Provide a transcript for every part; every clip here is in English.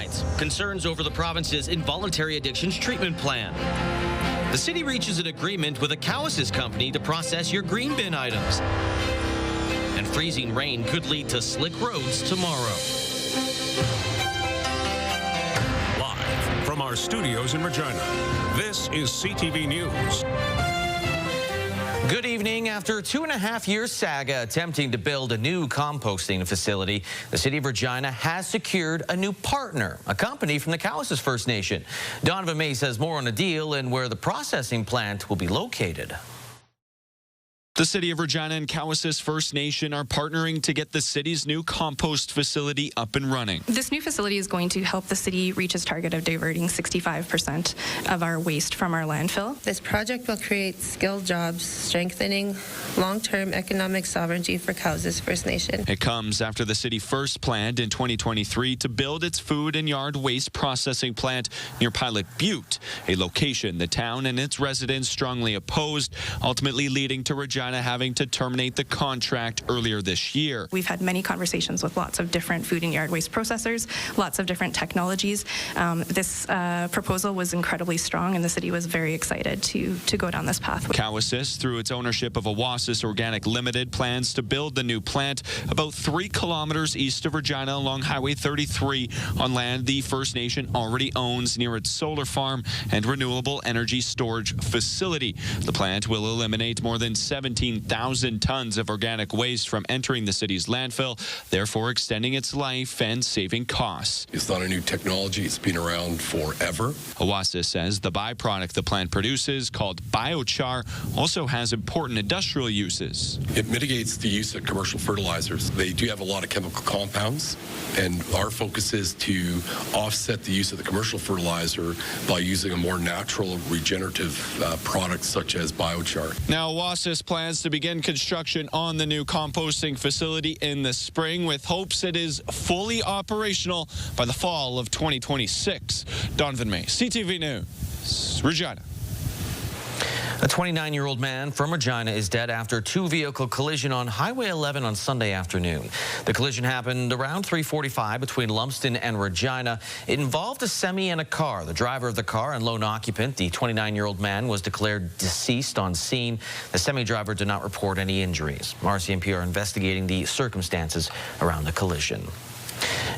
hides concerns over the province's involuntary addictions treatment plan. The city reaches an agreement with a Cowasys company to process your green bin items. And freezing rain could lead to slick roads tomorrow. Live from our studios in Regina, this is CTV News. Good evening. After 2.5 years saga attempting to build a new composting facility, the city of Regina has secured a new partner, a company from the Cowasys First Nation. Donovan May says more on the deal and where the processing plant will be located. The City of Regina and Cowasys First Nation are partnering to get the city's new compost facility up and running. This new facility is going to help the city reach its target of diverting 65% of our waste from our landfill. This project will create skilled jobs, strengthening long-term economic sovereignty for Cowasys First Nation. It comes after the city first planned in 2023 to build its food and yard waste processing plant near Pilot Butte, a location the town and its residents strongly opposed, ultimately leading to Regina having to terminate the contract earlier this year. We've had many conversations with lots of different food and yard waste processors, lots of different technologies. This proposal was incredibly strong, and the city was very excited to go down this path. Cowasys, through its ownership of Oasis Organic Limited, plans to build the new plant about 3 kilometers east of Regina along Highway 33 on land the First Nation already owns near its solar farm and renewable energy storage facility. The plant will eliminate more than 17,000 tons of organic waste from entering the city's landfill, therefore extending its life and saving costs. It's not a new technology. It's been around forever. Oasis says the byproduct the plant produces, called biochar, also has important industrial uses. It mitigates the use of commercial fertilizers. They do have a lot of chemical compounds, and our focus is to offset the use of the commercial fertilizer by using a more natural, regenerative product such as biochar. Now, Oasis plans to begin construction on the new composting facility in the spring, with hopes it is fully operational by the fall of 2026. Donovan May, CTV News, Regina. A 29-year-old man from Regina is dead after a two-vehicle collision on Highway 11 on Sunday afternoon. The collision happened around 3:45 between Lumsden and Regina. It involved a semi and a car. The driver of the car and lone occupant, the 29-year-old man, was declared deceased on scene. The semi-driver did not report any injuries. RCMP are investigating the circumstances around the collision.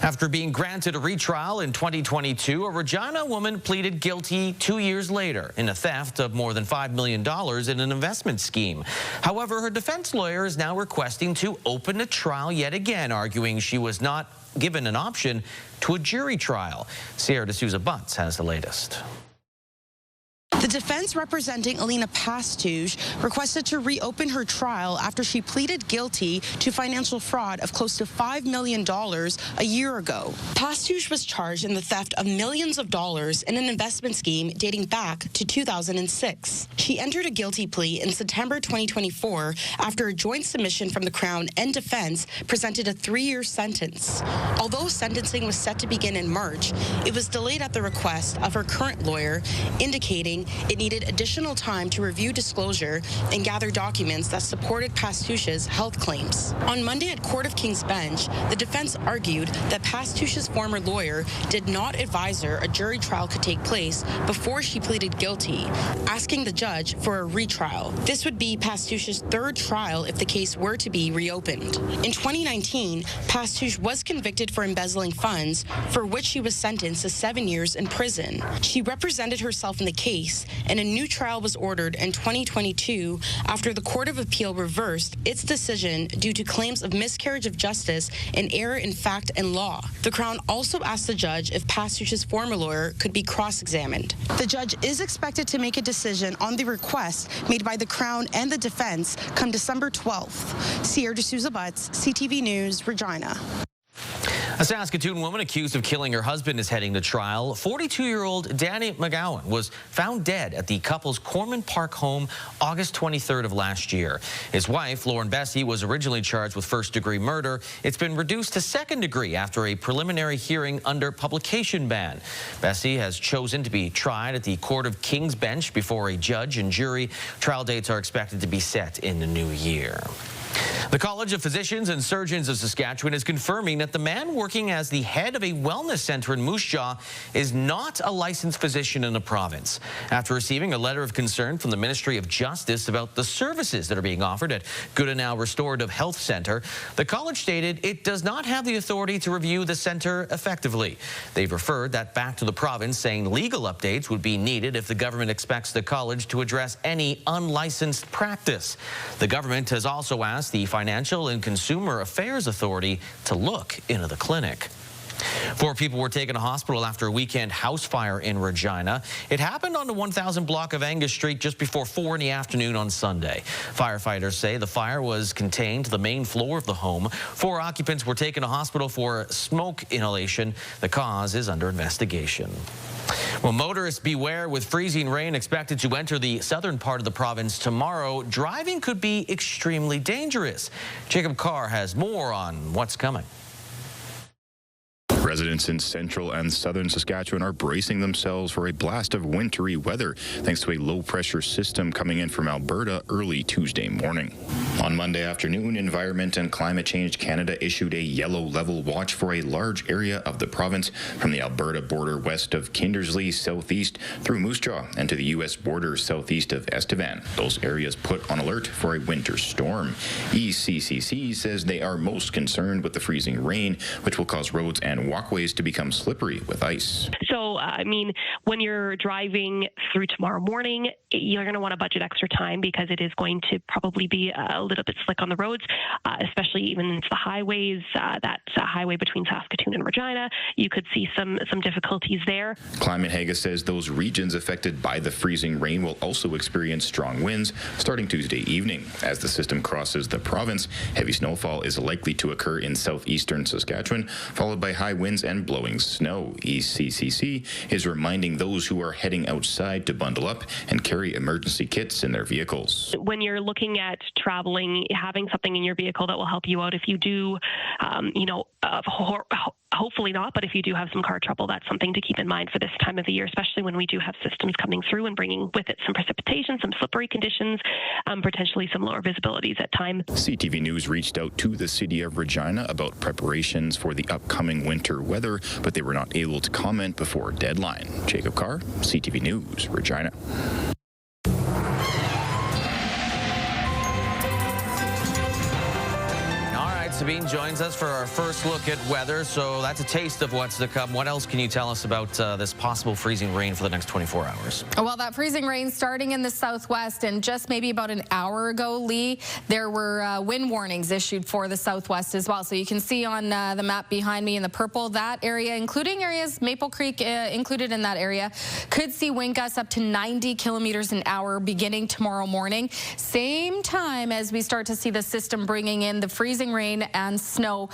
After being granted a retrial in 2022, a Regina woman pleaded guilty 2 years later in a theft of more than $5 million in an investment scheme. However, her defense lawyer is now requesting to open a trial yet again, arguing she was not given an option to a jury trial. Sierra D'Souza Butts has the latest. The defense representing Alina Pastuge requested to reopen her trial after she pleaded guilty to financial fraud of close to $5 million a year ago. Pastuge was charged in the theft of millions of dollars in an investment scheme dating back to 2006. She entered a guilty plea in September 2024 after a joint submission from the Crown and defense presented a 3-year sentence. Although sentencing was set to begin in March, it was delayed at the request of her current lawyer, indicating it needed additional time to review disclosure and gather documents that supported Pastuche's health claims. On Monday at Court of King's Bench, the defense argued that Pastuche's former lawyer did not advise her a jury trial could take place before she pleaded guilty, asking the judge for a retrial. This would be Pastuche's 3rd trial if the case were to be reopened. In 2019, Pastuche was convicted for embezzling funds, for which she was sentenced to 7 years in prison. She represented herself in the case, and a new trial was ordered in 2022 after the Court of Appeal reversed its decision due to claims of miscarriage of justice and error in fact and law. The Crown also asked the judge if Pastuche's former lawyer could be cross-examined. The judge is expected to make a decision on the request made by the Crown and the defense come December 12th. Sierra D'Souza Butts, CTV News, Regina. A Saskatoon woman accused of killing her husband is heading to trial. 42-year-old Danny McGowan was found dead at the couple's Corman Park home August 23rd of last year. His wife, Lauren Bessie, was originally charged with first-degree murder. It's been reduced to second-degree after a preliminary hearing under publication ban. Bessie has chosen to be tried at the Court of King's Bench before a judge and jury. Trial dates are expected to be set in the new year. The College of Physicians and Surgeons of Saskatchewan is confirming that the man working as the head of a wellness center in Moose Jaw is not a licensed physician in the province. After receiving a letter of concern from the Ministry of Justice about the services that are being offered at Goodenow Restorative Health Centre, the college stated it does not have the authority to review the centre effectively. They've referred that back to the province, saying legal updates would be needed if the government expects the college to address any unlicensed practice. The government has also asked the Financial and Consumer Affairs Authority to look into the clinic. 4 people were taken to hospital after a weekend house fire in Regina. It happened on the 1000 block of Angus Street just before 4 in the afternoon on Sunday. Firefighters say the fire was contained to the main floor of the home. 4 occupants were taken to hospital for smoke inhalation. The cause is under investigation. Well, motorists beware with freezing rain expected to enter the southern part of the province tomorrow. Driving could be extremely dangerous. Jacob Carr has more on what's coming. Residents in central and southern Saskatchewan are bracing themselves for a blast of wintry weather thanks to a low-pressure system coming in from Alberta early Tuesday morning. On Monday afternoon, Environment and Climate Change Canada issued a yellow level watch for a large area of the province from the Alberta border west of Kindersley southeast through Moose Jaw and to the U.S. border southeast of Estevan. Those areas put on alert for a winter storm. ECCC says they are most concerned with the freezing rain, which will cause roads and walkways to become slippery with ice. So, when you're driving through tomorrow morning, you're going to want to budget extra time because it is going to probably be a little bit slick on the roads, especially even into the highways. That highway between Saskatoon and Regina, you could see some difficulties there. Climate Haga says those regions affected by the freezing rain will also experience strong winds starting Tuesday evening. As the system crosses the province, heavy snowfall is likely to occur in southeastern Saskatchewan, followed by high winds and blowing snow. ECCC is reminding those who are heading outside to bundle up and carry emergency kits in their vehicles. When you're looking at traveling, having something in your vehicle that will help you out if you do, hopefully not, but if you do have some car trouble, that's something to keep in mind for this time of the year, especially when we do have systems coming through and bringing with it some precipitation, some slippery conditions, potentially some lower visibilities at times. CTV News reached out to the city of Regina about preparations for the upcoming winter weather, but they were not able to comment before deadline. Jacob Carr, CTV News, Regina. Sabine joins us for our first look at weather, so that's a taste of what's to come. What else can you tell us about this possible freezing rain for the next 24 hours? Well, that freezing rain starting in the southwest, and just maybe about an hour ago, Lee, there were wind warnings issued for the southwest as well. So you can see on the map behind me in the purple, that area, including areas, Maple Creek included in that area, could see wind gusts up to 90 kilometers an hour beginning tomorrow morning. Same time as we start to see the system bringing in the freezing rain and snow.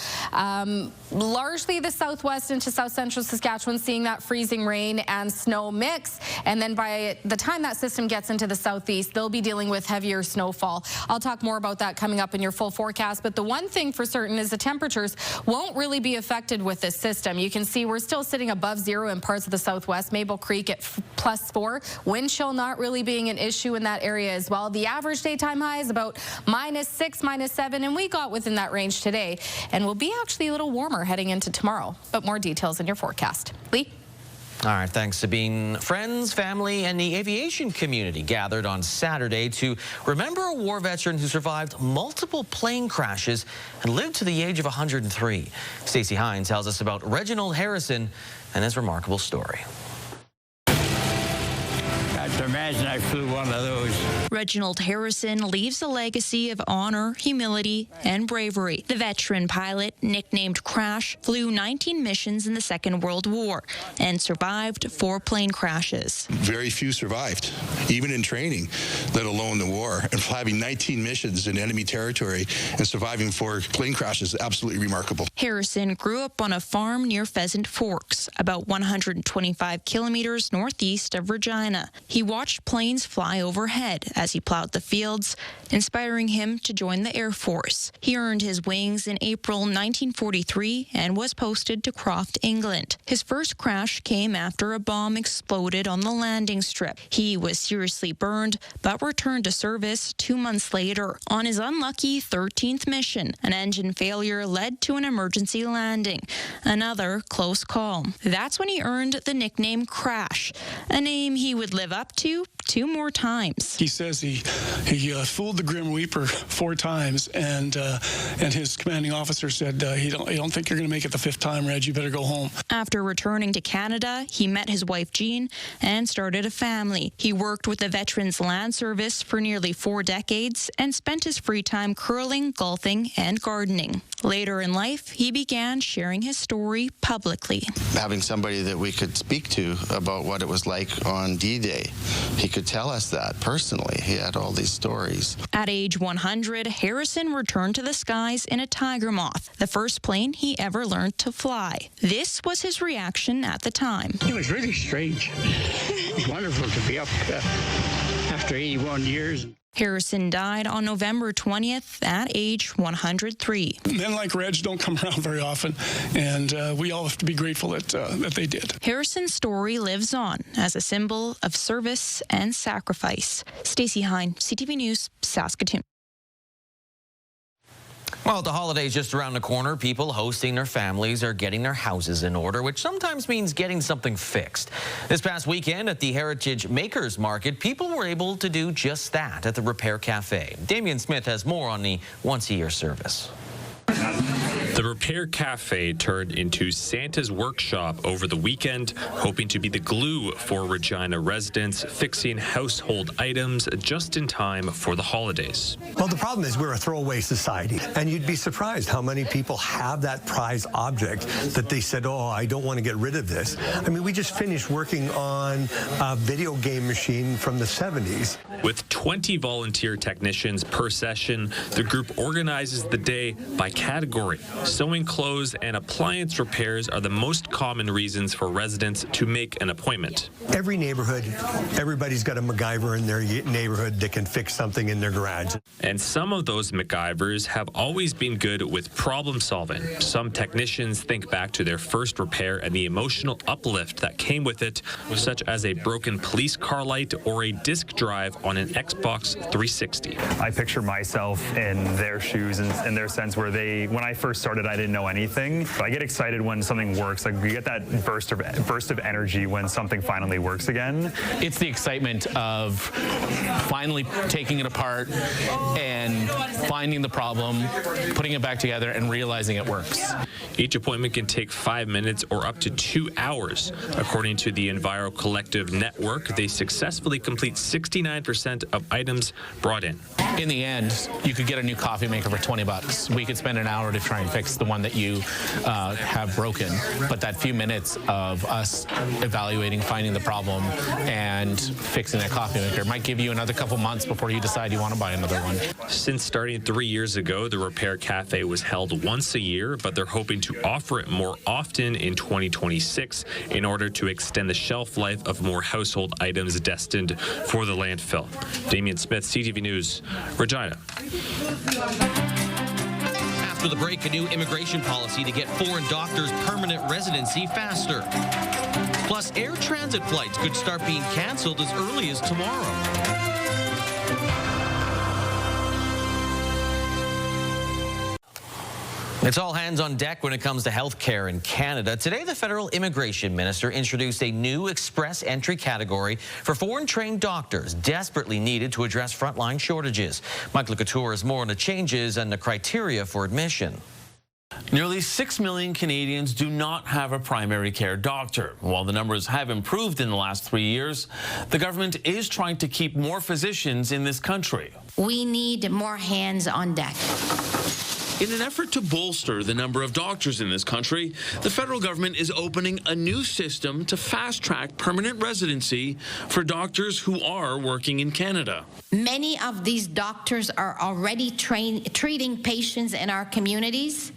Largely the southwest into south central Saskatchewan seeing that freezing rain and snow mix, and then by the time that system gets into the southeast, they'll be dealing with heavier snowfall. I'll talk more about that coming up in your full forecast, but the one thing for certain is the temperatures won't really be affected with this system. You can see we're still sitting above zero in parts of the southwest, Maple Creek at +4, wind chill not really being an issue in that area as well. The average daytime high is about -6, -7, and we got within that range today, and will be actually a little warmer heading into tomorrow. But more details in your forecast. Lee? All right, thanks, Sabine. Friends, family, and the aviation community gathered on Saturday to remember a war veteran who survived multiple plane crashes and lived to the age of 103. Stacey Hines tells us about Reginald Harrison and his remarkable story. Imagine I flew one of those. Reginald Harrison leaves a legacy of honor, humility, and bravery. The veteran pilot, nicknamed Crash, flew 19 missions in the Second World War and survived 4 plane crashes. Very few survived, even in training, let alone the war. And having 19 missions in enemy territory and surviving 4 plane crashes is absolutely remarkable. Harrison grew up on a farm near Pheasant Forks, about 125 kilometers northeast of Regina. He watched planes fly overhead as he plowed the fields, inspiring him to join the Air Force. He earned his wings in April 1943 and was posted to Croft, England. His first crash came after a bomb exploded on the landing strip. He was seriously burned, but returned to service 2 months later. On his unlucky 13th mission, an engine failure led to an emergency landing. Another close call. That's when he earned the nickname Crash, a name he would live up to 2 more times. He says he fooled the Grim Reaper 4 times, and his commanding officer said, "I don't think you're going to make it the 5th time, Reg. You better go home." After returning to Canada, he met his wife Jean and started a family. He worked with the Veterans Land Service for nearly 4 decades and spent his free time curling, golfing, and gardening. Later in life, he began sharing his story publicly. Having somebody that we could speak to about what it was like on D-Day, he could tell us that personally. He had all these stories. At age 100, Harrison returned to the skies in a Tiger Moth, the first plane he ever learned to fly. This was his reaction at the time. It was really strange. It was wonderful to be up after 81 years. Harrison died on November 20th at age 103. Men like Reg don't come around very often, and we all have to be grateful that they did. Harrison's story lives on as a symbol of service and sacrifice. Stacey Hine, CTV News, Saskatoon. Well, the holidays just around the corner. People hosting their families are getting their houses in order, which sometimes means getting something fixed. This past weekend at the Heritage Makers Market, people were able to do just that at the Repair Cafe. Damien Smith has more on the once-a-year service. The Repair Cafe turned into Santa's workshop over the weekend, hoping to be the glue for Regina residents, fixing household items just in time for the holidays. Well, the problem is we're a throwaway society, and you'd be surprised how many people have that prized object that they said, "Oh, I don't want to get rid of this." I mean, we just finished working on a video game machine from the 70s. With 20 volunteer technicians per session, the group organizes the day by category. Sewing clothes and appliance repairs are the most common reasons for residents to make an appointment. Every neighborhood, everybody's got a MacGyver in their neighborhood that can fix something in their garage. And some of those MacGyvers have always been good with problem solving. Some technicians think back to their first repair and the emotional uplift that came with it, such as a broken police car light or a disk drive on an Xbox 360. I picture myself in their shoes and in their sense where when I first started, I didn't know anything. But I get excited when something works. Like, we get that burst of energy when something finally works again. It's the excitement of finally taking it apart and finding the problem, putting it back together, and realizing it works. Each appointment can take 5 minutes or up to 2 hours. According to the Enviro Collective Network, they successfully complete 69% of items brought in. In the end, you could get a new coffee maker for $20. We could spend an hour to try and fix the one that you have broken. But that few minutes of us evaluating, finding the problem, and fixing that coffee maker might give you another couple months before you decide you want to buy another one. Since starting 3 years ago, the Repair Cafe was held once a year, but they're hoping to offer it more often in 2026 in order to extend the shelf life of more household items destined for the landfill. Damien Smith, CTV News, Regina. After the break, a new immigration policy to get foreign doctors permanent residency faster. Plus, air transit flights could start being canceled as early as tomorrow. It's all hands on deck when it comes to health care in Canada. Today, the federal immigration minister introduced a new express entry category for foreign-trained doctors desperately needed to address frontline shortages. Michael Couture has more on the changes and the criteria for admission. Nearly 6 million Canadians do not have a primary care doctor. While the numbers have improved in the last 3 years, the government is trying to keep more physicians in this country. We need more hands on deck. In an effort to bolster the number of doctors in this country, the federal government is opening a new system to fast-track permanent residency for doctors who are working in Canada. Many of these doctors are already treating patients in our communities.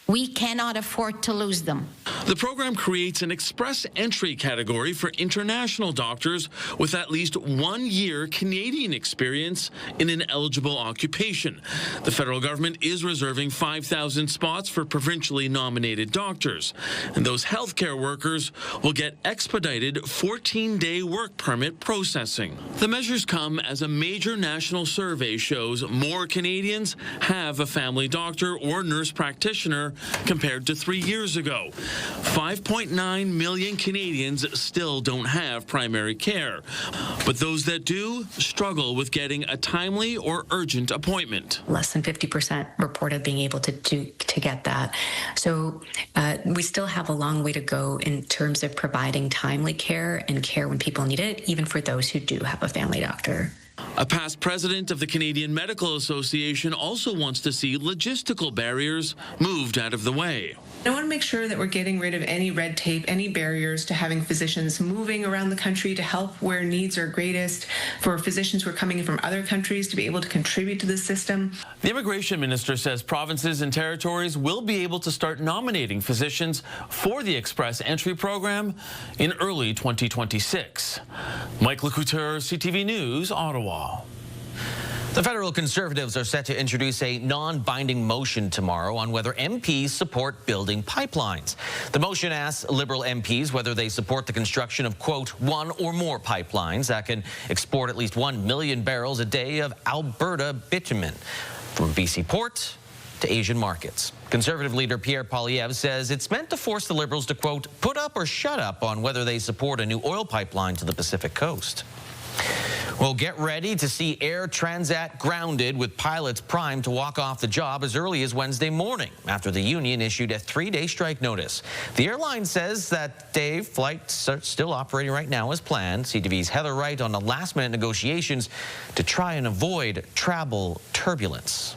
We cannot afford to lose them. The program creates an express entry category for international doctors with at least 1 year Canadian experience in an eligible occupation. The federal government is reserving 5,000 spots for provincially nominated doctors, and those healthcare workers will get expedited 14-day work permit processing. The measures come as a major national survey shows more Canadians have a family doctor or nurse practitioner compared to 3 years ago. 5.9 million Canadians still don't have primary care, but those that do struggle with getting a timely or urgent appointment. Less than 50% reported being able to get that. So we still have a long way to go in terms of providing timely care and care when people need it, even for those who do have a family doctor. A past president of the Canadian Medical Association also wants to see logistical barriers moved out of the way. I want to make sure that we're getting rid of any red tape, any barriers to having physicians moving around the country to help where needs are greatest, for physicians who are coming in from other countries to be able to contribute to the system. The immigration minister says provinces and territories will be able to start nominating physicians for the Express Entry program in early 2026. Mike Lecouture, CTV News, Ottawa. The federal Conservatives are set to introduce a non-binding motion tomorrow on whether MPs support building pipelines. The motion asks Liberal MPs whether they support the construction of, quote, one or more pipelines that can export at least 1 million barrels a day of Alberta bitumen from BC Port to Asian markets. Conservative leader Pierre Poilievre says it's meant to force the Liberals to, quote, put up or shut up on whether they support a new oil pipeline to the Pacific coast. Well, get ready to see Air Transat grounded with pilots primed to walk off the job as early as Wednesday morning after the union issued a 3-day strike notice. The airline says that day flights are still operating right now as planned. CTV's Heather Wright on the last-minute negotiations to try and avoid travel turbulence.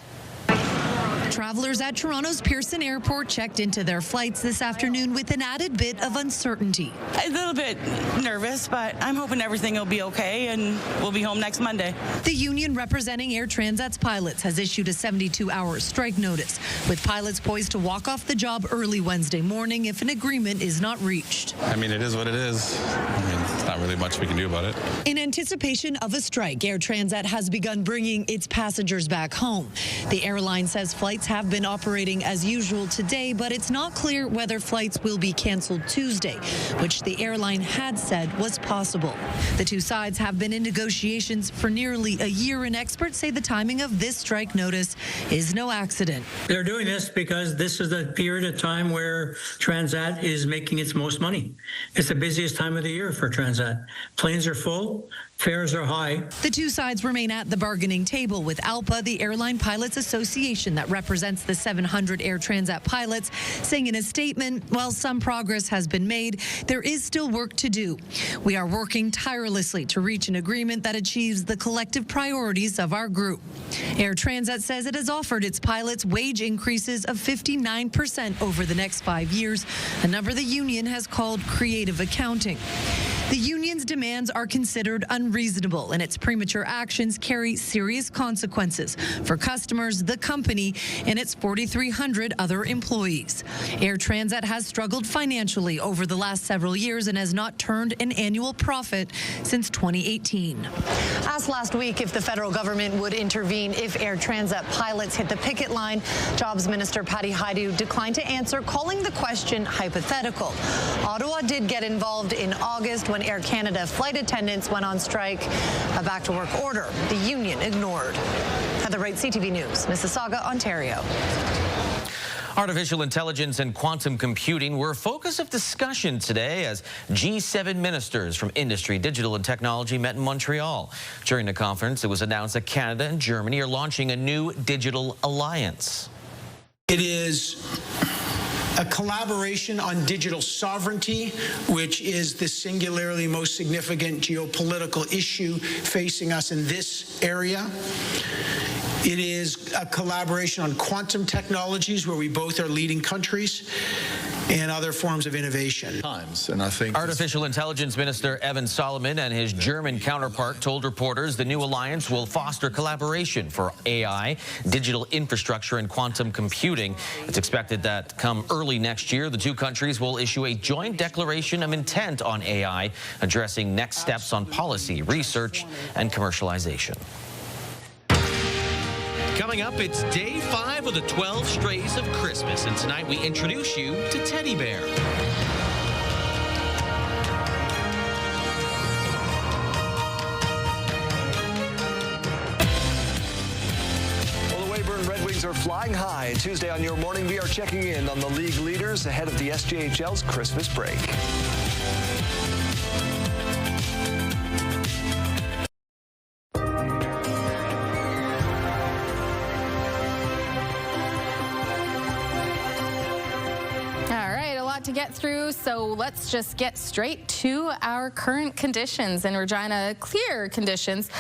Travelers at Toronto's Pearson Airport checked into their flights this afternoon with an added bit of uncertainty. A little bit nervous, but I'm hoping everything will be okay and we'll be home next Monday. The union representing Air Transat's pilots has issued a 72-hour strike notice, with pilots poised to walk off the job early Wednesday morning if an agreement is not reached. I mean, it is what it is. I mean, it's not really much we can do about it. In anticipation of a strike, Air Transat has begun bringing its passengers back home. The airline says flights have been operating as usual today, but it's not clear whether flights will be canceled Tuesday, which the airline had said was possible. The two sides have been in negotiations for nearly a year, and experts say the timing of this strike notice is no accident. They're doing this because this is the period of time where Transat is making its most money. It's the busiest time of the year for Transat. Planes are full. Fares are high. The two sides remain at the bargaining table, with ALPA, the Airline Pilots Association that represents the 700 Air Transat pilots, saying in a statement, while some progress has been made, there is still work to do. We are working tirelessly to reach an agreement that achieves the collective priorities of our group. Air Transat says it has offered its pilots wage increases of 59% over the next 5 years, a number the union has called creative accounting. The union's demands are considered unreasonable, and its premature actions carry serious consequences for customers, the company, and its 4,300 other employees. Air Transat has struggled financially over the last several years and has not turned an annual profit since 2018. Asked last week if the federal government would intervene if Air Transat pilots hit the picket line, Jobs Minister Patty Hajdu declined to answer, calling the question hypothetical. Ottawa did get involved in August when Air Canada flight attendants went on strike. A back-to-work order the union ignored. Heather Wright, CTV News, Mississauga, Ontario. Artificial intelligence and quantum computing were a focus of discussion today as G7 ministers from industry, digital, and technology met in Montreal. During the conference, it was announced that Canada and Germany are launching a new digital alliance. It is a collaboration on digital sovereignty, which is the singularly most significant geopolitical issue facing us in this area. It is a collaboration on quantum technologies, where we both are leading countries. and other forms of innovation. And I think Artificial Intelligence Minister Evan Solomon and his German counterpart told reporters the new alliance will foster collaboration for AI, digital infrastructure, and quantum computing. It's expected that come early next year, the two countries will issue a joint declaration of intent on AI, addressing next steps on policy, research, and commercialization. Coming up, it's day 5 of the 12 Strays of Christmas, and tonight we introduce you to Teddy Bear. Red Wings are flying high. Tuesday on Your Morning, we are checking in on the league leaders ahead of the SJHL's Christmas break. To get through, so let's just get straight to our current conditions in Regina. Clear conditions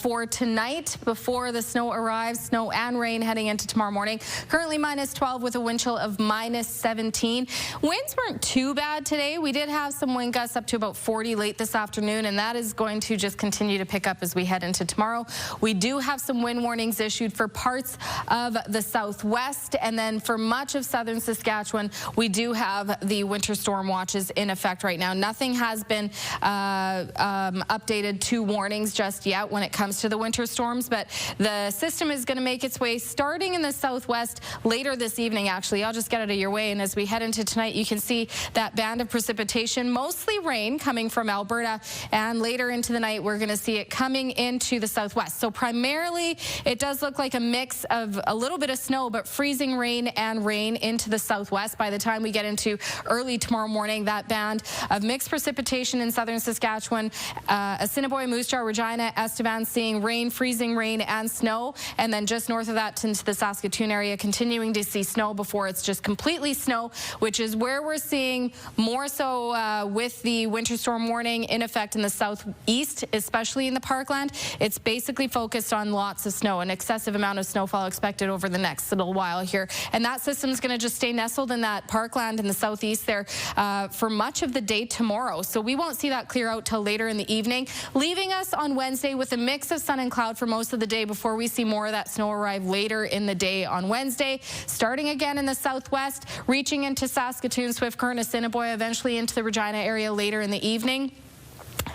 for tonight before the snow arrives. Snow and rain heading into tomorrow morning. Currently -12 with a wind chill of -17. Winds weren't too bad today. We did have some wind gusts up to about 40 late this afternoon, and that is going to just continue to pick up as we head into tomorrow. We do have some wind warnings issued for parts of the southwest, and then for much of southern Saskatchewan, we do have the winter storm watches in effect right now. Nothing has been updated to warnings just yet when it comes to the winter storms, but the system is going to make its way starting in the southwest later this evening. Actually, I'll just get it out of your way, and as we head into tonight, you can see that band of precipitation, mostly rain coming from Alberta, and later into the night we're going to see it coming into the southwest. So primarily it does look like a mix of a little bit of snow, but freezing rain and rain into the southwest. By the time we get into early tomorrow morning, that band of mixed precipitation in southern Saskatchewan, Assiniboia, Moose Jaw, Regina, Estevan, seeing rain, freezing rain and snow, and then just north of that into the Saskatoon area, continuing to see snow before it's just completely snow, which is where we're seeing more so with the winter storm warning in effect in the southeast, especially in the Parkland. It's basically focused on lots of snow, an excessive amount of snowfall expected over the next little while here, and that system is going to just stay nestled in that Parkland in the southeast there for much of the day tomorrow. So we won't see that clear out till later in the evening, leaving us on Wednesday with a mix of sun and cloud for most of the day before we see more of that snow arrive later in the day on Wednesday. Starting again in the southwest, reaching into Saskatoon, Swift Current, Assiniboia, eventually into the Regina area later in the evening.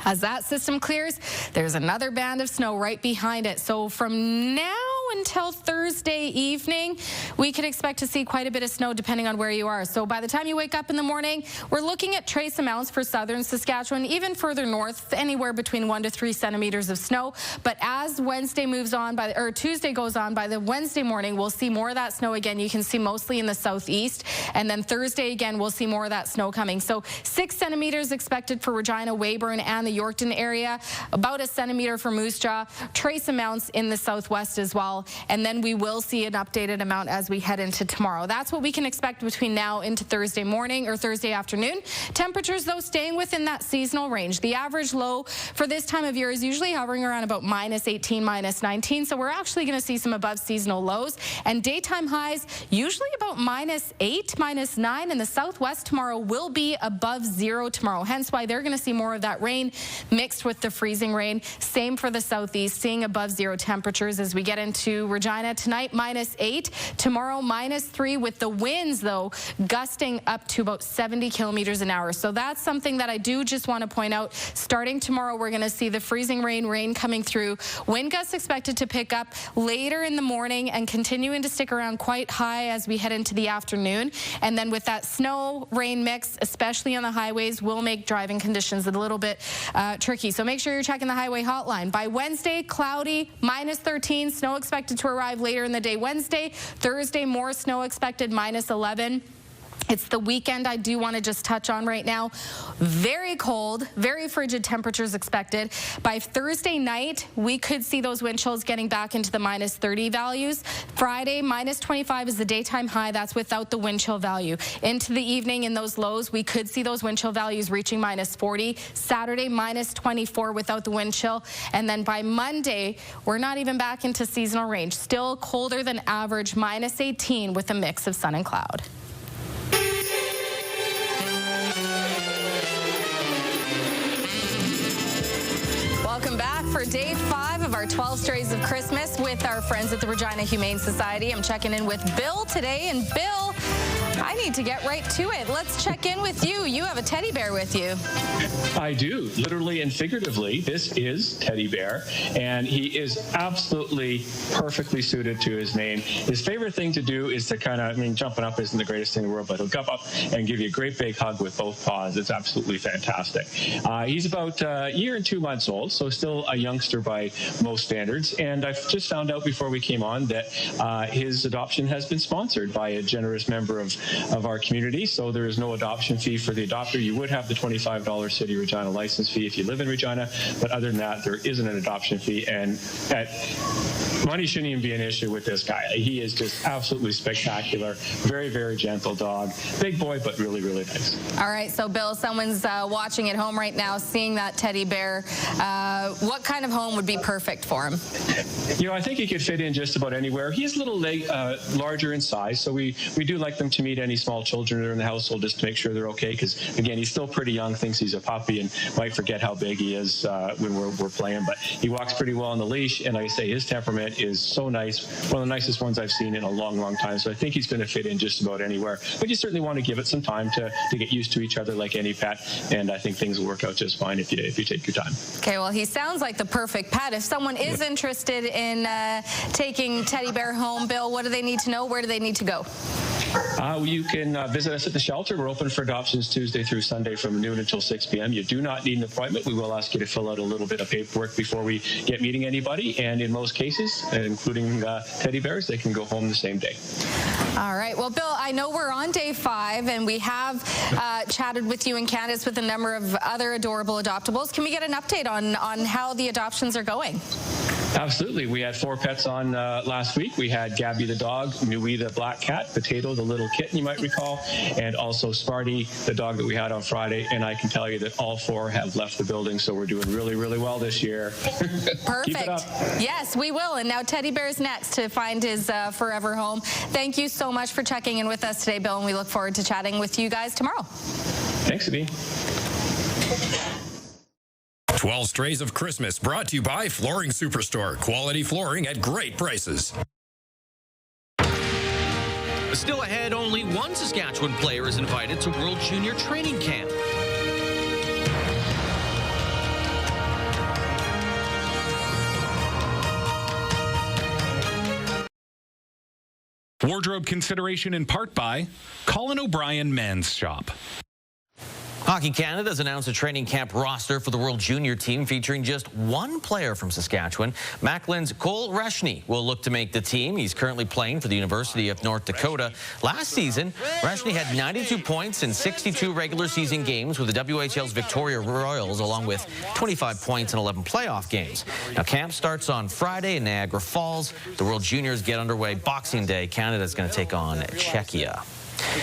As that system clears, there's another band of snow right behind it. So from now until Thursday evening, we could expect to see quite a bit of snow depending on where you are. So by the time you wake up in the morning, we're looking at trace amounts for southern Saskatchewan, even further north, anywhere between 1 to 3 centimeters of snow. But as Wednesday moves on, or Tuesday goes on, by the Wednesday morning, we'll see more of that snow again. You can see mostly in the southeast. And then Thursday again, we'll see more of that snow coming. So 6 centimeters expected for Regina, Weyburn, and the Yorkton area, about 1 centimeter for Moose Jaw, trace amounts in the southwest as well, and then we will see an updated amount as we head into tomorrow. That's what we can expect between now into Thursday morning or Thursday afternoon. Temperatures, though, staying within that seasonal range. The average low for this time of year is usually hovering around about -18, -19, so we're actually going to see some above seasonal lows, and daytime highs usually about -8, -9, and the southwest tomorrow will be above 0 tomorrow, hence why they're going to see more of that rain mixed with the freezing rain. Same for the southeast, seeing above 0 temperatures as we get into Regina tonight, -8, tomorrow -3, with the winds though gusting up to about 70 kilometers an hour. So that's something that I do just want to point out. Starting tomorrow, we're going to see the freezing rain coming through. Wind gusts expected to pick up later in the morning and continuing to stick around quite high as we head into the afternoon. And then with that snow rain mix, especially on the highways, will make driving conditions a little bit tricky. So make sure you're checking the highway hotline. By Wednesday, cloudy, -13, snow expected to arrive later in the day Wednesday. Thursday, more snow expected, -11. It's the weekend I do want to just touch on right now. Very cold, very frigid temperatures expected. By Thursday night, we could see those wind chills getting back into the -30 values. Friday, -25 is the daytime high. That's without the wind chill value. Into the evening in those lows, we could see those wind chill values reaching -40. Saturday, -24 without the wind chill. And then by Monday, we're not even back into seasonal range. Still colder than average, -18 with a mix of sun and cloud. for day 5 of our 12 Strays of Christmas with our friends at the Regina Humane Society. I'm checking in with Bill today, and Bill, I need to get right to it. Let's check in with you. You have a teddy bear with you. I do, literally and figuratively. This is Teddy Bear, and he is absolutely perfectly suited to his name. His favorite thing to do is to jumping up isn't the greatest thing in the world, but he'll jump up and give you a great big hug with both paws. It's absolutely fantastic. He's about a year and 2 months old, so still a youngster by most standards. And I just found out before we came on that his adoption has been sponsored by a generous member of our community. So there is no adoption fee for the adopter. You would have the $25 City Regina license fee if you live in Regina, but other than that, there isn't an adoption fee. And money shouldn't even be an issue with this guy. He is just absolutely spectacular. Very, very gentle dog. Big boy, but really, really nice. All right, so Bill, someone's watching at home right now, seeing that teddy bear. What kind of home would be perfect for him? I think he could fit in just about anywhere. He's a little larger in size, so we do like them to meet any small children that are in the household just to make sure they're okay, because, again, he's still pretty young, thinks he's a puppy, and might forget how big he is when we're playing. But he walks pretty well on the leash, and like I say, his temperament is so nice, one of the nicest ones I've seen in a long, long time. So I think he's going to fit in just about anywhere. But you certainly want to give it some time to get used to each other like any pet, and I think things will work out just fine if you take your time. Okay, well, he sounds like the perfect pet. If someone is interested in taking Teddy Bear home, Bill, what do they need to know? Where do they need to go? You can visit us at the shelter. We're open for adoptions Tuesday through Sunday from noon until 6 p.m. You do not need an appointment. We will ask you to fill out a little bit of paperwork before we get meeting anybody. And in most cases, including teddy bears, they can go home the same day. All right. Well, Bill, I know we're on day 5, and we have chatted with you and Candace with a number of other adorable adoptables. Can we get an update on how the adoptions are going? Absolutely. We had 4 pets on last week. We had Gabby the dog, Nui the black cat, Potato the little kitten you might recall, and also Sparty the dog that we had on Friday. And I can tell you that all 4 have left the building, so we're doing really, really well this year. Perfect. Keep it up. Yes, we will. And now Teddy Bear's next to find his forever home. Thank you so much for checking in with us today, Bill, and we look forward to chatting with you guys tomorrow. Thanks, Sabine. 12 Strays of Christmas brought to you by Flooring Superstore. Quality flooring at great prices. Still ahead, only one Saskatchewan player is invited to World Junior Training Camp. Wardrobe consideration in part by Colin O'Brien Men's Shop. Hockey Canada has announced a training camp roster for the World Junior team featuring just one player from Saskatchewan. Macklin's Cole Reshny will look to make the team. He's currently playing for the University of North Dakota. Last season, Reshny had 92 points in 62 regular season games with the WHL's Victoria Royals, along with 25 points in 11 playoff games. Now, camp starts on Friday in Niagara Falls. The World Juniors get underway Boxing Day. Canada's going to take on Czechia.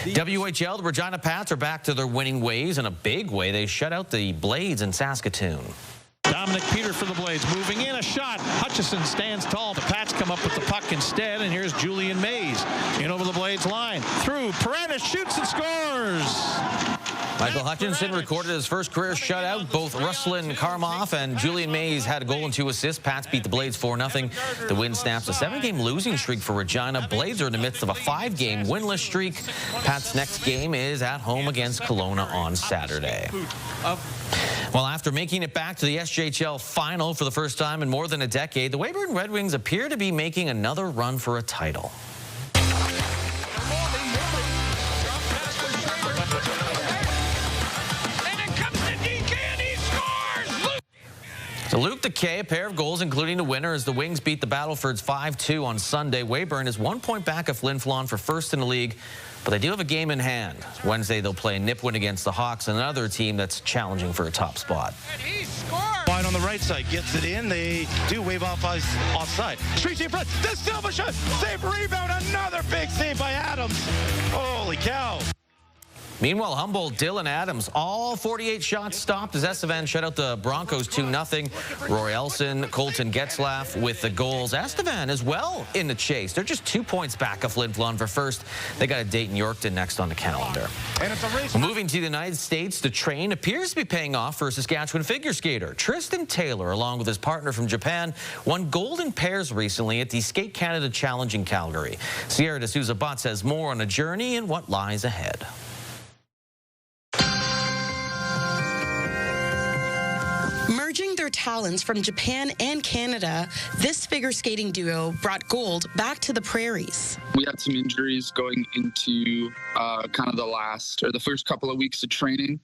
WHL, the Regina Pats are back to their winning ways in a big way. They shut out the Blades in Saskatoon. Dominic Peter for the Blades, moving in, a shot. Hutchison stands tall. The Pats come up with the puck instead, and here's Julian Mays in over the Blades line. Through, Perenis shoots and scores. Michael Hutchinson recorded his first career shutout. Both Ruslan Karmov and Julian Mays had a goal and 2 assists. Pats beat the Blades 4-0. The win snaps a 7-game losing streak for Regina. Blades are in the midst of a 5-game winless streak. Pats' next game is at home against Kelowna on Saturday. Well, after making it back to the SJHL final for the first time in more than a decade, the Weyburn Red Wings appear to be making another run for a title. So Luke DeKay, a pair of goals, including the winner, as the Wings beat the Battlefords 5-2 on Sunday. Weyburn is 1 point back of Flin Flon for first in the league, but they do have a game in hand. Wednesday, they'll play Nipwin against the Hawks, another team that's challenging for a top spot. Wide on the right side, gets it in. They do wave off offside. Street in front. The Silva shot. Save rebound. Another big save by Adams. Holy cow. Meanwhile, Humboldt, Dylan Adams, all 48 shots stopped as Estevan shut out the Broncos 2-0. Roy Elson, Colton Getzlaff with the goals. Estevan as well in the chase. They're just 2 points back of Flin Flon for first. They got a date in Yorkton next on the calendar. Moving to the United States, the train appears to be paying off for a Saskatchewan figure skater. Tristan Taylor, along with his partner from Japan, won gold in pairs recently at the Skate Canada Challenge in Calgary. Sierra D'Souza Butts has more on a journey and what lies ahead. Merging their talents from Japan and Canada, this figure skating duo brought gold back to the prairies. We had some injuries going into kind of the first couple of weeks of training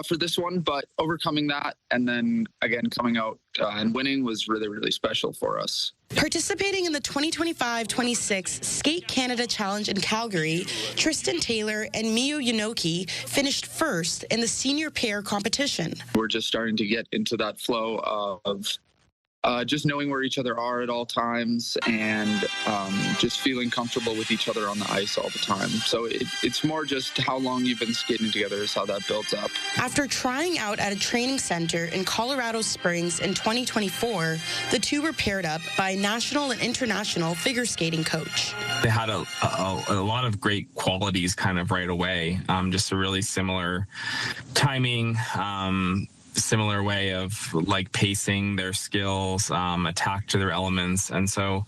for this one, but overcoming that and then again coming out and winning was really, really special for us. Participating in the 2025-26 Skate Canada Challenge in Calgary, Tristan Taylor and Miyu Yunoki finished first in the senior pair competition. We're just starting to get into that flow of just knowing where each other are at all times and just feeling comfortable with each other on the ice all the time. So it's more just how long you've been skating together is how that builds up. After trying out at a training center in Colorado Springs in 2024, the two were paired up by a national and international figure skating coach. They had a lot of great qualities kind of right away, just a really similar timing, similar way of like pacing their skills, attack to their elements, and so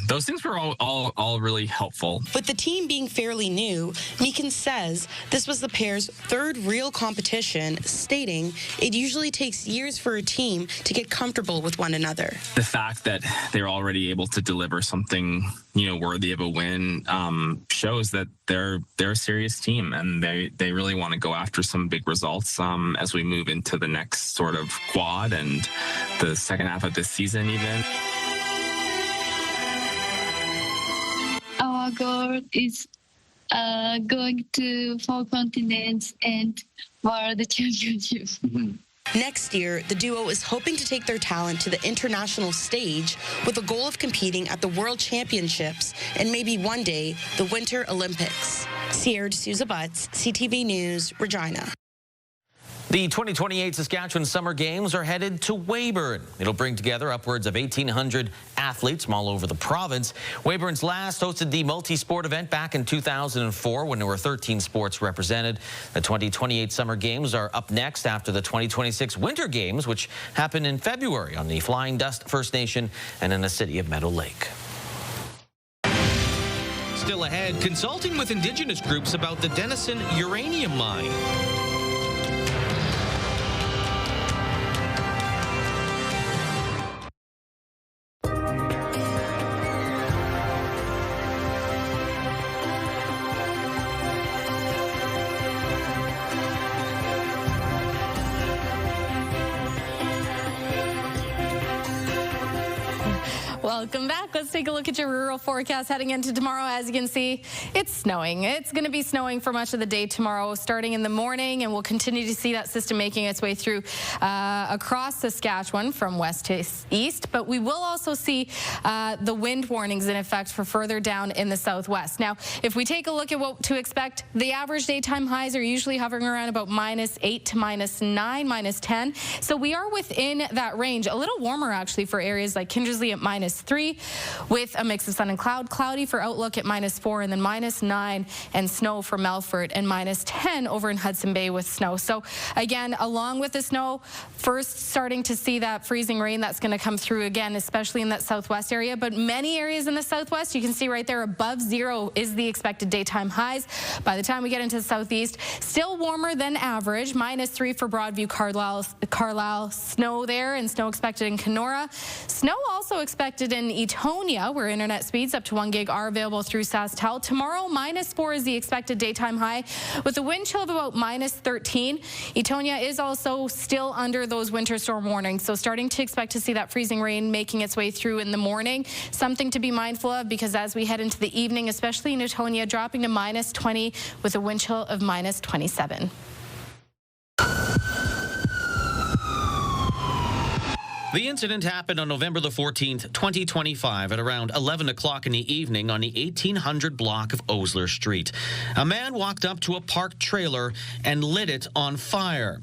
those things were all really helpful. With the team being fairly new, Meekin says this was the pair's third real competition, stating it usually takes years for a team to get comfortable with one another. The fact that they're already able to deliver something worthy of a win shows that they're a serious team and they really want to go after some big results as we move into the next sort of quad and the second half of this season even. Our goal is going to 4 continents and World Championship. Next year, the duo is hoping to take their talent to the international stage with the goal of competing at the World Championships and maybe one day the Winter Olympics. Sierra D'Souza Butts, CTV News, Regina. The 2028 Saskatchewan Summer Games are headed to Weyburn. It'll bring together upwards of 1,800 athletes from all over the province. Weyburn's last hosted the multi-sport event back in 2004 when there were 13 sports represented. The 2028 Summer Games are up next after the 2026 Winter Games, which happen in February on the Flying Dust First Nation and in the city of Meadow Lake. Still ahead, consulting with Indigenous groups about the Denison uranium mine. Welcome back. Let's take a look at your rural forecast heading into tomorrow. As you can see, it's snowing. It's going to be snowing for much of the day tomorrow, starting in the morning, and we'll continue to see that system making its way through across Saskatchewan from west to east. But we will also see the wind warnings in effect for further down in the southwest. Now, if we take a look at what to expect, the average daytime highs are usually hovering around about -8 to -9, -10. So we are within that range. A little warmer, actually, for areas like Kindersley at -3, with a mix of sun and cloud. Cloudy for Outlook at -4, and then -9, and snow for Melfort, and -10 over in Hudson Bay with snow. So again, along with the snow, first starting to see that freezing rain that's going to come through again, especially in that southwest area. But many areas in the southwest, you can see right there above 0 is the expected daytime highs. By the time we get into the southeast, still warmer than average. -3 for Broadview, Carlisle, snow there, and snow expected in Kenora. Snow also expected in Etonia, where internet speeds up to 1 gig are available through SaskTel. Tomorrow, -4 is the expected daytime high, with a wind chill of about -13. Etonia is also still under those winter storm warnings, so starting to expect to see that freezing rain making its way through in the morning. Something to be mindful of, because as we head into the evening, especially in Etonia, dropping to -20 with a wind chill of -27. The incident happened on November the 14th, 2025 at around 11 o'clock in the evening on the 1800 block of Osler Street. A man walked up to a parked trailer and lit it on fire.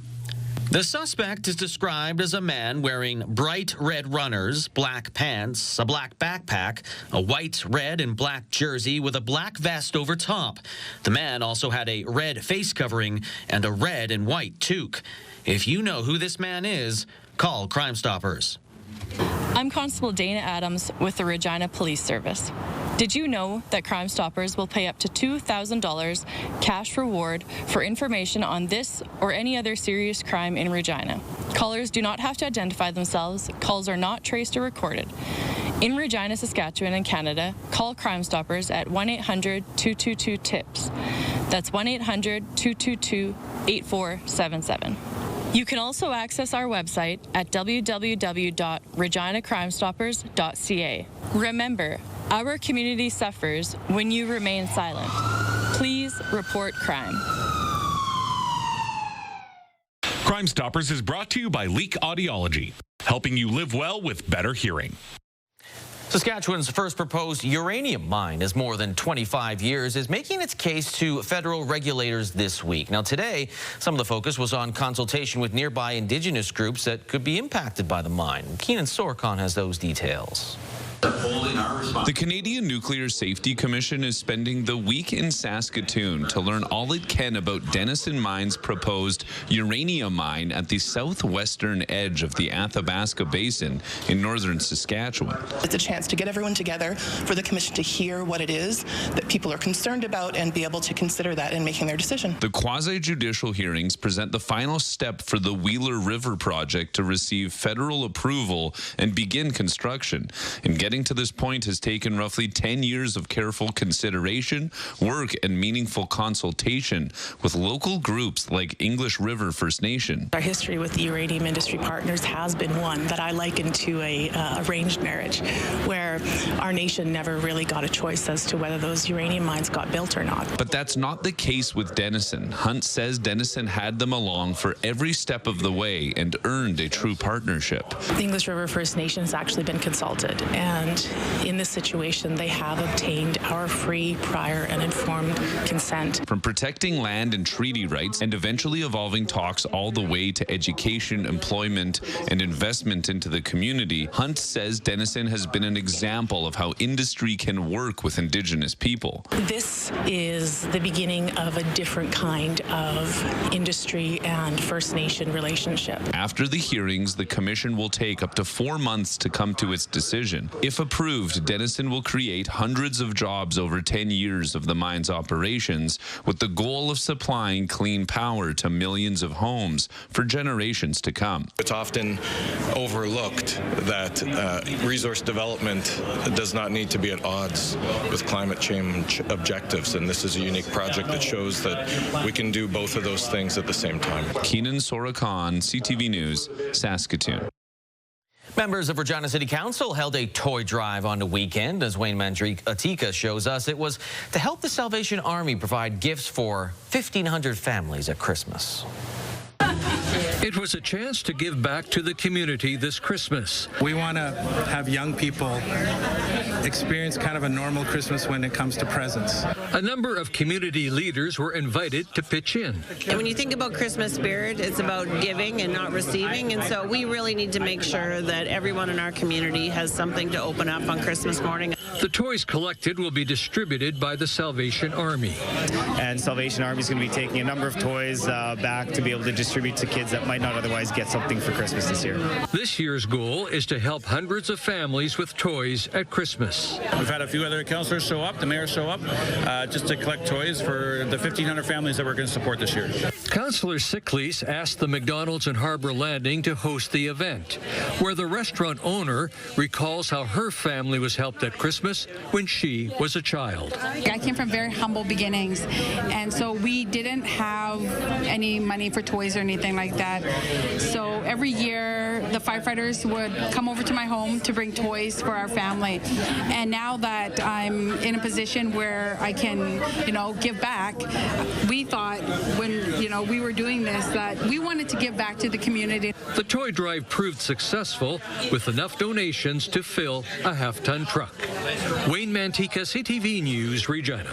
The suspect is described as a man wearing bright red runners, black pants, a black backpack, a white, red, and black jersey with a black vest over top. The man also had a red face covering and a red and white toque. If you know who this man is, call Crime Stoppers. I'm Constable Dana Adams with the Regina Police Service. Did you know that Crime Stoppers will pay up to $2,000 cash reward for information on this or any other serious crime in Regina? Callers do not have to identify themselves. Calls are not traced or recorded. In Regina, Saskatchewan, and Canada, call Crime Stoppers at 1-800-222-TIPS. That's 1-800-222-8477. You can also access our website at www.reginacrimestoppers.ca. Remember, our community suffers when you remain silent. Please report crime. Crime Stoppers is brought to you by Leak Audiology, helping you live well with better hearing. Saskatchewan's first proposed uranium mine is more than 25 years, is making its case to federal regulators this week. Now today, some of the focus was on consultation with nearby Indigenous groups that could be impacted by the mine. Keenan Sorokon has those details. The Canadian Nuclear Safety Commission is spending the week in Saskatoon to learn all it can about Denison Mine's proposed uranium mine at the southwestern edge of the Athabasca Basin in northern Saskatchewan. It's a chance to get everyone together for the Commission to hear what it is that people are concerned about and be able to consider that in making their decision. The quasi-judicial hearings present the final step for the Wheeler River project to receive federal approval and begin construction. And getting to this point has taken roughly 10 years of careful consideration, work, and meaningful consultation with local groups like English River First Nation. Our history with the uranium industry partners has been one that I liken to a arranged marriage, where our nation never really got a choice as to whether those uranium mines got built or not. But that's not the case with Denison. Hunt says Denison had them along for every step of the way and earned a true partnership. The English River First Nation has actually been consulted, and in this situation, they have obtained our free, prior, and informed consent. From protecting land and treaty rights and eventually evolving talks all the way to education, employment, and investment into the community, Hunt says Denison has been an example of how industry can work with Indigenous people. This is the beginning of a different kind of industry and First Nation relationship. After the hearings, the Commission will take up to 4 months to come to its decision. If approved, Denison will create hundreds of jobs over 10 years of the mine's operations, with the goal of supplying clean power to millions of homes for generations to come. It's often overlooked that resource development does not need to be at odds with climate change objectives, and this is a unique project that shows that we can do both of those things at the same time. Keenan Sorokon, CTV News, Saskatoon. Members of Regina City Council held a toy drive on the weekend. As Wayne Mandrick-Atika shows us, it was to help the Salvation Army provide gifts for 1,500 families at Christmas. It was a chance to give back to the community this Christmas. We want to have young people experience kind of a normal Christmas when it comes to presents. A number of community leaders were invited to pitch in. And when you think about Christmas spirit, it's about giving and not receiving. And so we really need to make sure that everyone in our community has something to open up on Christmas morning. The toys collected will be distributed by the Salvation Army. And Salvation Army is going to be taking a number of toys back to be able to distribute to kids that might not otherwise get something for Christmas this year. This year's goal is to help hundreds of families with toys at Christmas. We've had a few other councillors show up, the mayor show up, just to collect toys for the 1,500 families that we're going to support this year. Councillor Sickleys asked the McDonald's in Harbour Landing to host the event, where the restaurant owner recalls how her family was helped at Christmas when she was a child. I came from very humble beginnings, and so we didn't have any money for toys or anything like that. that. So every year the firefighters would come over to my home to bring toys for our family. And now that I'm in a position where I can, give back, we thought when, we were doing this that we wanted to give back to the community. The toy drive proved successful with enough donations to fill a half-ton truck. Wayne Mantica, CTV News, Regina.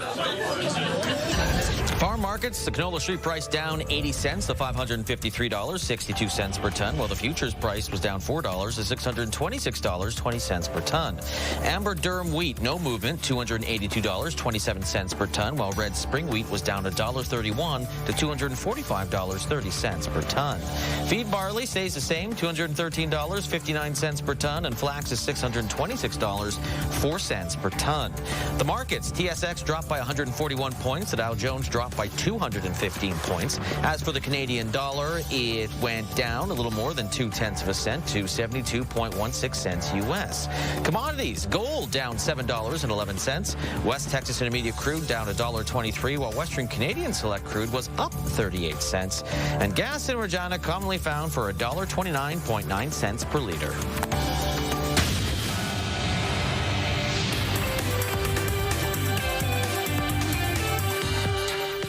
Farm markets, the canola street price down 80 cents to $553.62 per ton, while the futures price was down $4 to $626.20 per ton. Amber durum wheat, no movement, $282.27 per ton, while red spring wheat was down $1.31 to $245.30 per ton. Feed barley stays the same, $213.59 per ton, and flax is $626.04 per ton. The markets, TSX dropped by 141 points, the Dow Jones dropped by 215 points. As for the Canadian dollar, it went down a little more than 0.2 cents to 72.16 cents U.S. Commodities, gold down $7.11. West Texas Intermediate crude down $1.23, while Western Canadian Select crude was up 38 cents. And gas in Regina commonly found for $1.29.9 cents per liter.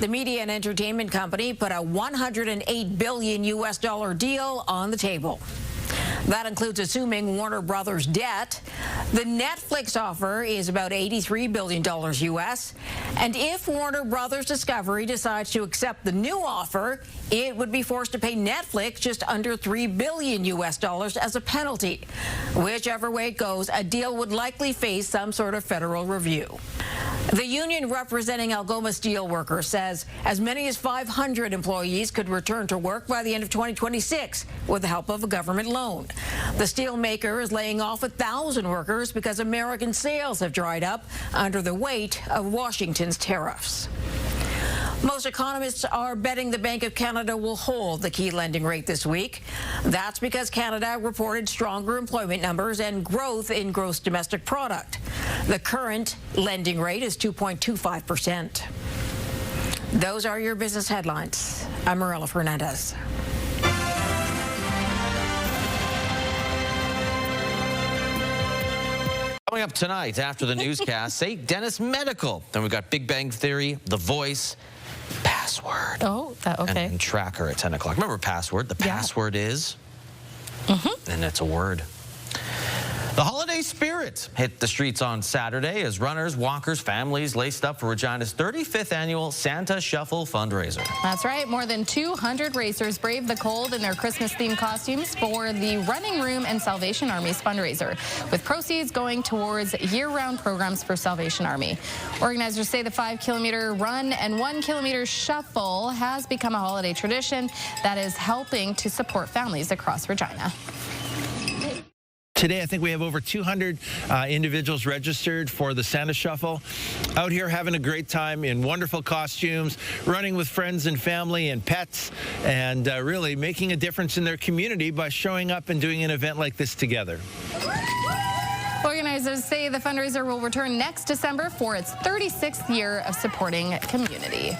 The media and entertainment company put a $108 billion deal on the table. That includes assuming Warner Brothers' debt. The Netflix offer is about $83 billion U.S. And if Warner Brothers Discovery decides to accept the new offer, it would be forced to pay Netflix just under $3 billion U.S. as a penalty. Whichever way it goes, a deal would likely face some sort of federal review. The union representing Algoma steelworkers says as many as 500 employees could return to work by the end of 2026 with the help of a government loan. The steelmaker is laying off 1,000 workers because American sales have dried up under the weight of Washington's tariffs. Most economists are betting the Bank of Canada will hold the key lending rate this week. That's because Canada reported stronger employment numbers and growth in gross domestic product. The current lending rate is 2.25%. Those are your business headlines. I'm Marilla Fernandez. Coming up tonight after the newscast, St. Dennis Medical. Then we've got Big Bang Theory, The Voice, Password. Oh, okay. And Tracker at 10 o'clock. Remember Password? The password is? And it's a word. The holiday spirit hit the streets on Saturday as runners, walkers, families laced up for Regina's 35th annual Santa Shuffle fundraiser. That's right. More than 200 racers braved the cold in their Christmas-themed costumes for the Running Room and Salvation Army's fundraiser, with proceeds going towards year-round programs for Salvation Army. Organizers say the 5-kilometer run and 1-kilometer shuffle has become a holiday tradition that is helping to support families across Regina. Today, I think we have over 200 individuals registered for the Santa Shuffle. Out here having a great time in wonderful costumes, running with friends and family and pets, and really making a difference in their community by showing up and doing an event like this together. Organizers say the fundraiser will return next December for its 36th year of supporting community.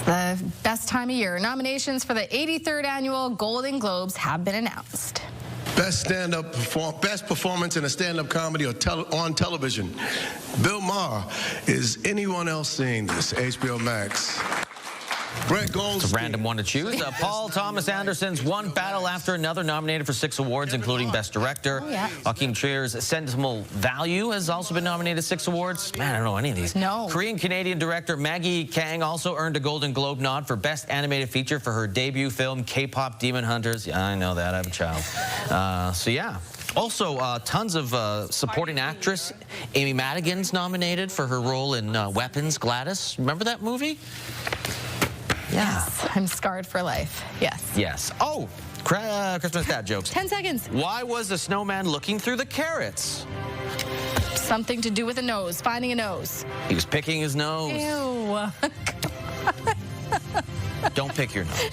The best time of year. Nominations for the 83rd annual Golden Globes have been announced. Best performance in a stand-up comedy or on television. Bill Maher. Is anyone else seeing this? HBO Max. Brett Goldstein. It's a random one to choose. Paul Thomas Anderson's One Battle After Another, nominated for 6 awards, including Best Director. Joaquin Trier's Sentimental Value has also been nominated 6 awards. Man, I don't know any of these. No. Korean-Canadian director Maggie Kang also earned a Golden Globe nod for Best Animated Feature for her debut film, K-Pop Demon Hunters. Yeah, I know that. I have a child. So, yeah. Also, tons of supporting actress. Amy Madigan's nominated for her role in Weapons, Gladys. Remember that movie? Yeah. Yes, I'm scarred for life. Yes. Yes. Oh, Christmas dad jokes. 10 seconds. Why was the snowman looking through the carrots? Something to do with a nose, finding a nose. He was picking his nose. Ew. Don't pick your nose.